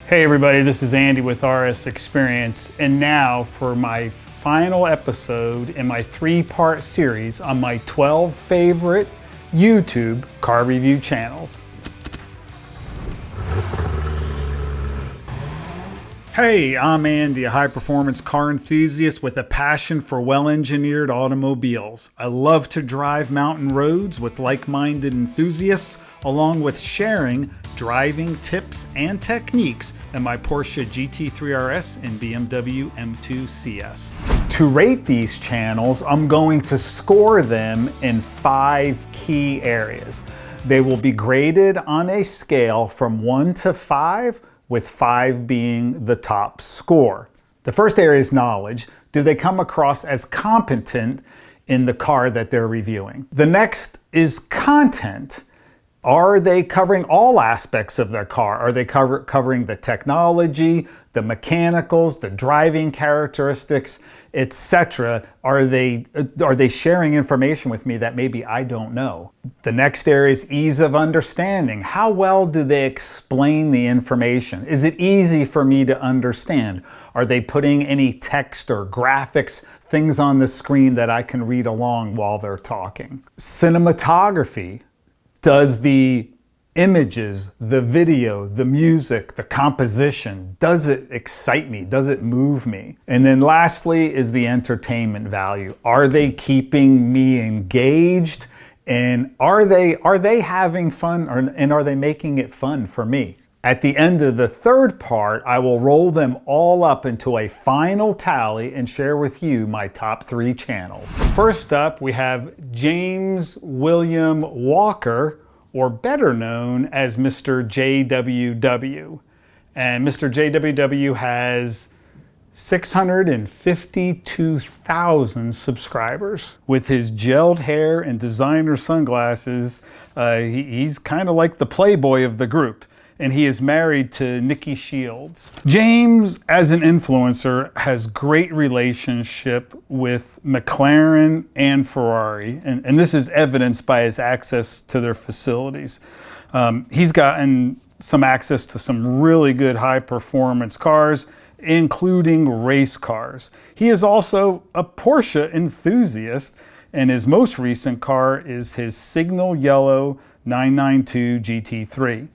Hey everybody, this is Andy with RS Xperience, and now for my final episode in my 3-part series on my 12 favorite YouTube car review channels. Hey, I'm Andy, a high-performance car enthusiast with a passion for well-engineered automobiles. I love to drive mountain roads with like-minded enthusiasts, along with sharing driving tips and techniques in my Porsche GT3 RS and BMW M2 CS. To rate these channels, I'm going to score them in 5 key areas. They will be graded on a scale from 1 to 5, with 5 being the top score. The first area is knowledge. Do they come across as competent in the car that they're reviewing? The next is content. Are they covering all aspects of their car? Are they covering the technology, the mechanicals, the driving characteristics, etc.? Are they sharing information with me that maybe I don't know? The next area is ease of understanding. How well do they explain the information? Is it easy for me to understand? Are they putting any text or graphics, things on the screen that I can read along while they're talking? Cinematography. Does the images, the video, the music, the composition, does it excite me? Does it move me? And then lastly is the entertainment value. Are they keeping me engaged? And are they having fun, and are they making it fun for me? At the end of the third part, I will roll them all up into a final tally and share with you my top 3 channels. First up, we have James William Walker, or better known as Mr. JWW. And Mr. JWW has 652,000 subscribers. With his gelled hair and designer sunglasses, he's kind of like the playboy of the group. And he is married to Nikki Shields. James, as an influencer, has great relationship with McLaren and Ferrari, and this is evidenced by his access to their facilities. He's gotten some access to some really good high-performance cars, including race cars. He is also a Porsche enthusiast, and his most recent car is his Signal Yellow 992 GT3.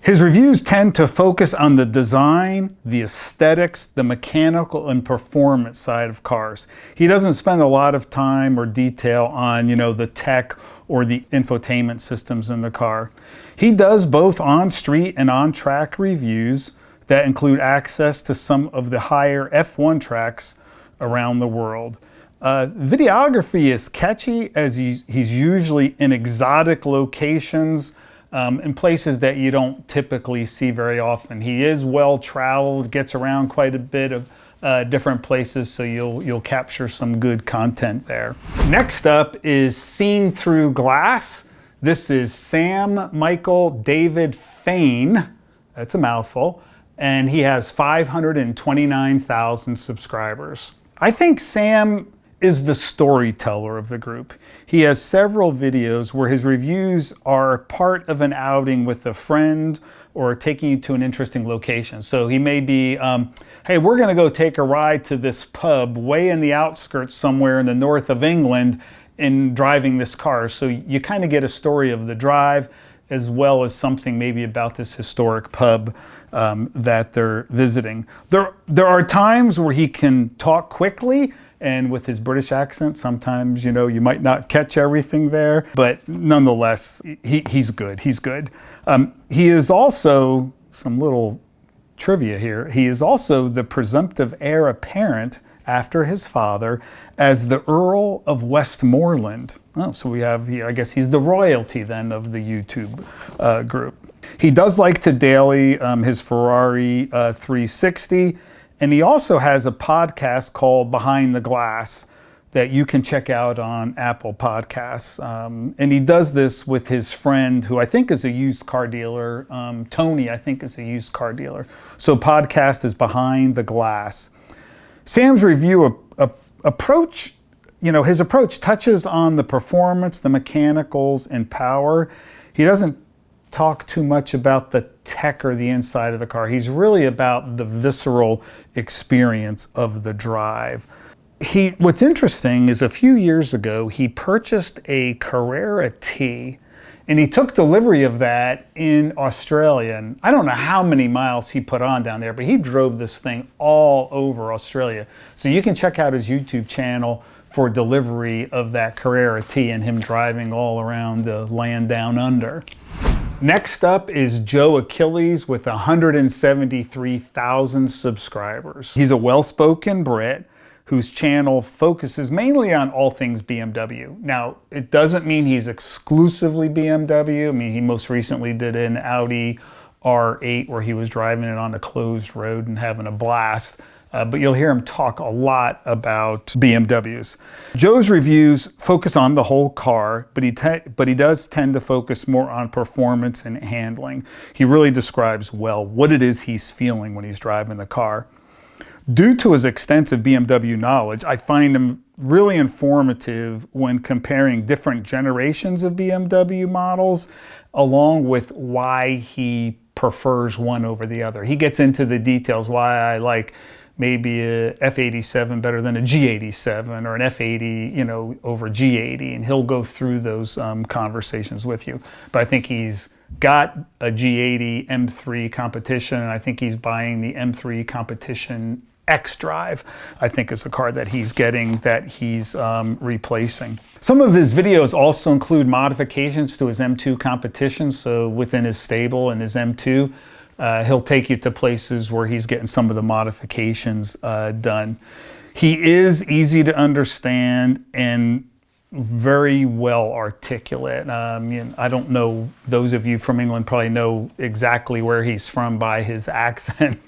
His reviews tend to focus on the design, the aesthetics, the mechanical and performance side of cars. He doesn't spend a lot of time or detail on, the tech or the infotainment systems in the car. He does both on-street and on-track reviews that include access to some of the higher F1 tracks around the world. Videography is catchy, as he's usually in exotic locations, in places that you don't typically see very often. He is well traveled, gets around quite a bit of different places, so you'll capture some good content there. Next up is Seen Through Glass. This is Sam Michael David Fain. That's a mouthful. And he has 529,000 subscribers. I think Sam is the storyteller of the group. He has several videos where his reviews are part of an outing with a friend or taking you to an interesting location. So he may be, hey, we're gonna go take a ride to this pub way in the outskirts somewhere in the north of England and driving this car. So you kind of get a story of the drive as well as something maybe about this historic pub that they're visiting. There are times where he can talk quickly, and with his British accent, sometimes, you might not catch everything there, but nonetheless, he's good. He's good. He is also, some little trivia here, he is also the presumptive heir apparent after his father as the Earl of Westmoreland. Oh, so we have here, I guess he's the royalty then of the YouTube group. He does like to daily his Ferrari 360, and he also has a podcast called Behind the Glass that you can check out on Apple Podcasts. And he does this with his friend, who I think is a used car dealer. Tony, I think, is a used car dealer. So podcast is Behind the Glass. Sam's review approach, his approach touches on the performance, the mechanicals, and power. He doesn't talk too much about the tech or the inside of the car. He's really about the visceral experience of the drive. What's interesting is a few years ago, he purchased a Carrera T, and he took delivery of that in Australia. And I don't know how many miles he put on down there, but he drove this thing all over Australia. So you can check out his YouTube channel for delivery of that Carrera T and him driving all around the land down under. Next up is Joe Achilles with 173,000 subscribers. He's a well-spoken Brit whose channel focuses mainly on all things BMW. Now, it doesn't mean he's exclusively BMW. I mean, he most recently did an Audi R8 where he was driving it on a closed road and having a blast. But you'll hear him talk a lot about BMWs. Joe's reviews focus on the whole car, but he does tend to focus more on performance and handling. He really describes well what it is he's feeling when he's driving the car. Due to his extensive BMW knowledge, I find him really informative when comparing different generations of BMW models, along with why he prefers one over the other. He gets into the details why I like maybe a F87 better than a G87 or an F80, over G80, and he'll go through those conversations with you. But I think he's got a G80 M3 competition, and I think he's buying the M3 competition X Drive, I think is a car that he's getting that he's replacing. Some of his videos also include modifications to his M2 competition. So within his stable and his M2, he'll take you to places where he's getting some of the modifications done. He is easy to understand and very well articulate. I don't know, those of you from England probably know exactly where he's from by his accent,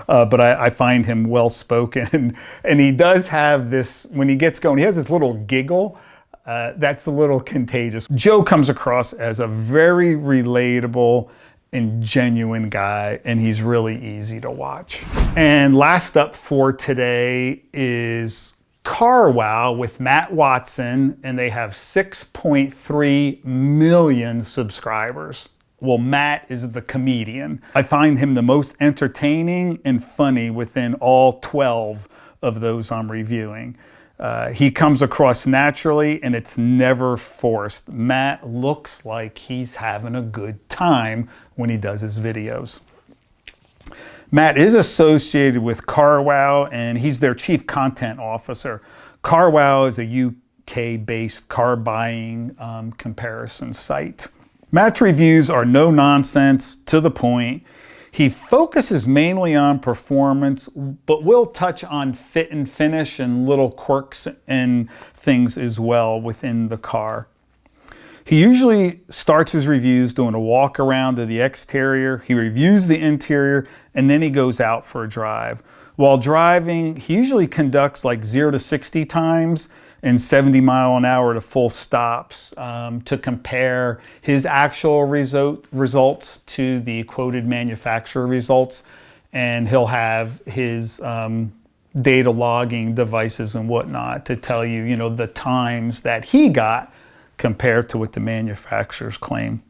but I find him well spoken. And he does have this, when he gets going, he has this little giggle that's a little contagious. Joe comes across as a very relatable and genuine guy, and he's really easy to watch. And last up for today is Car Wow with Matt Watson, and they have 6.3 million subscribers. Well, Matt is the comedian. I find him the most entertaining and funny within all 12 of those I'm reviewing. He comes across naturally, and it's never forced. Matt looks like he's having a good time when he does his videos. Matt is associated with CarWow, and he's their chief content officer. CarWow is a UK-based car buying comparison site. Matt's reviews are no nonsense, to the point. He focuses mainly on performance, but will touch on fit and finish and little quirks and things as well within the car. He usually starts his reviews doing a walk around of the exterior. He reviews the interior, and then he goes out for a drive. While driving, he usually conducts like 0 to 60 times and 70 mile an hour to full stops to compare his actual results to the quoted manufacturer results. And he'll have his data logging devices and whatnot to tell you, the times that he got compared to what the manufacturers claim.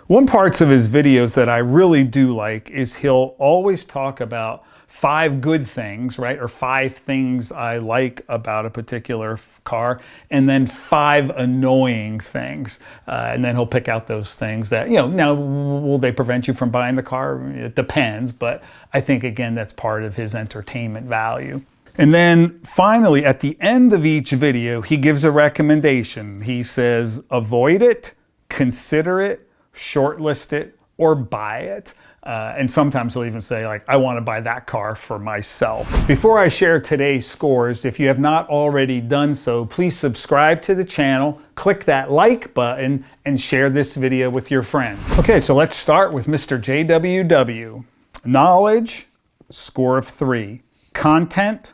One part of his videos that I really do like is he'll always talk about 5 good things, right? Or 5 things I like about a particular car, and then 5 annoying things. And then he'll pick out those things that, now will they prevent you from buying the car? It depends, but I think again, that's part of his entertainment value. And then finally, at the end of each video, he gives a recommendation. He says, avoid it, consider it, shortlist it, or buy it. And sometimes he'll even say, like, I want to buy that car for myself. Before I share today's scores, if you have not already done so, please subscribe to the channel, click that like button, and share this video with your friends. Okay, so let's start with Mr. JWW. Knowledge, score of 3. Content,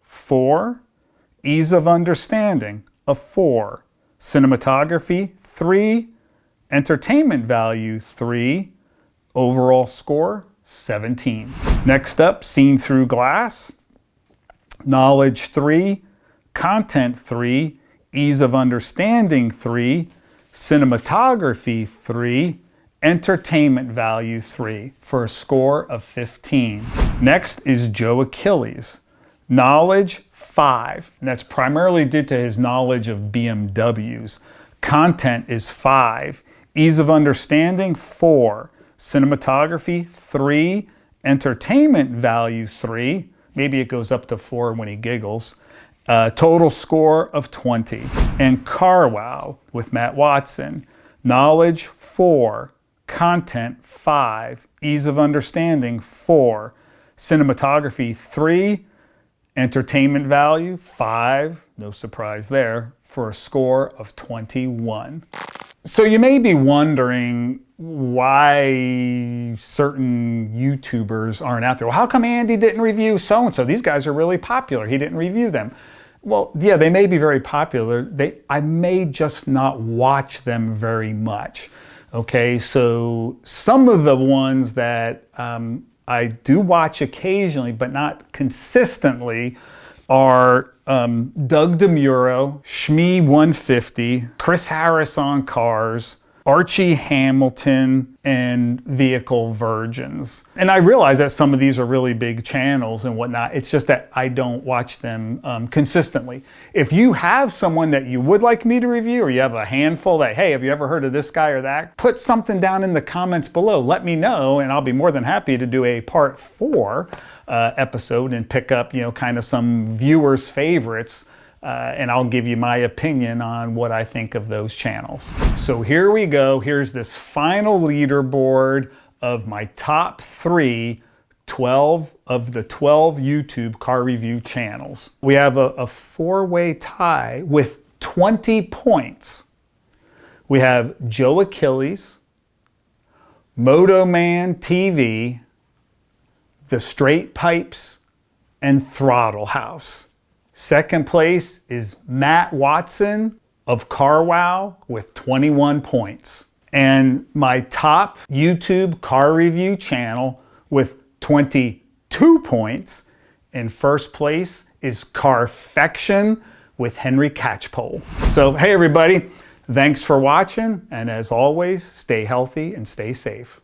4. Ease of understanding, a 4. Cinematography, 3. Entertainment value, 3. Overall score, 17. Next up, seen through glass. Knowledge, 3. Content, 3. Ease of understanding, 3. Cinematography, 3. entertainment value 3 for a score of 15. Next is Joe Achilles. Knowledge 5, and that's primarily due to his knowledge of BMWs. Content is 5. Ease of understanding 4. Cinematography 3. Entertainment value 3. Maybe it goes up to 4 when he giggles. Total score of 20. And Car Wow with Matt Watson. Knowledge 4. Content 5. Ease of understanding 4. Cinematography 3. Entertainment value 5. No surprise there, for a score of 21. So you may be wondering why certain YouTubers aren't out there. Well, how come Andy didn't review so-and-so? These guys are really popular. He didn't review them. Well, yeah, they may be very popular. I may just not watch them very much. Okay, so some of the ones that I do watch occasionally, but not consistently, are Doug DeMuro, Shmee150, Chris Harris on Cars, Archie Hamilton, and Vehicle Virgins. And I realize that some of these are really big channels and whatnot. It's just that I don't watch them consistently. If you have someone that you would like me to review, or you have a handful that, hey, have you ever heard of this guy or that? Put something down in the comments below. Let me know, and I'll be more than happy to do a part 4 episode and pick up, kind of some viewers' favorites. And I'll give you my opinion on what I think of those channels. So here we go. Here's this final leaderboard of my top 12 of the 12 YouTube car review channels. We have a 4-way tie with 20 points. We have Joe Achilles, Moto Man TV, The Straight Pipes, and Throttle House. Second place is Matt Watson of Car Wow with 21 points. And my top YouTube car review channel with 22 points. In first place is Carfection with Henry Catchpole. So, hey everybody, thanks for watching. And as always, stay healthy and stay safe.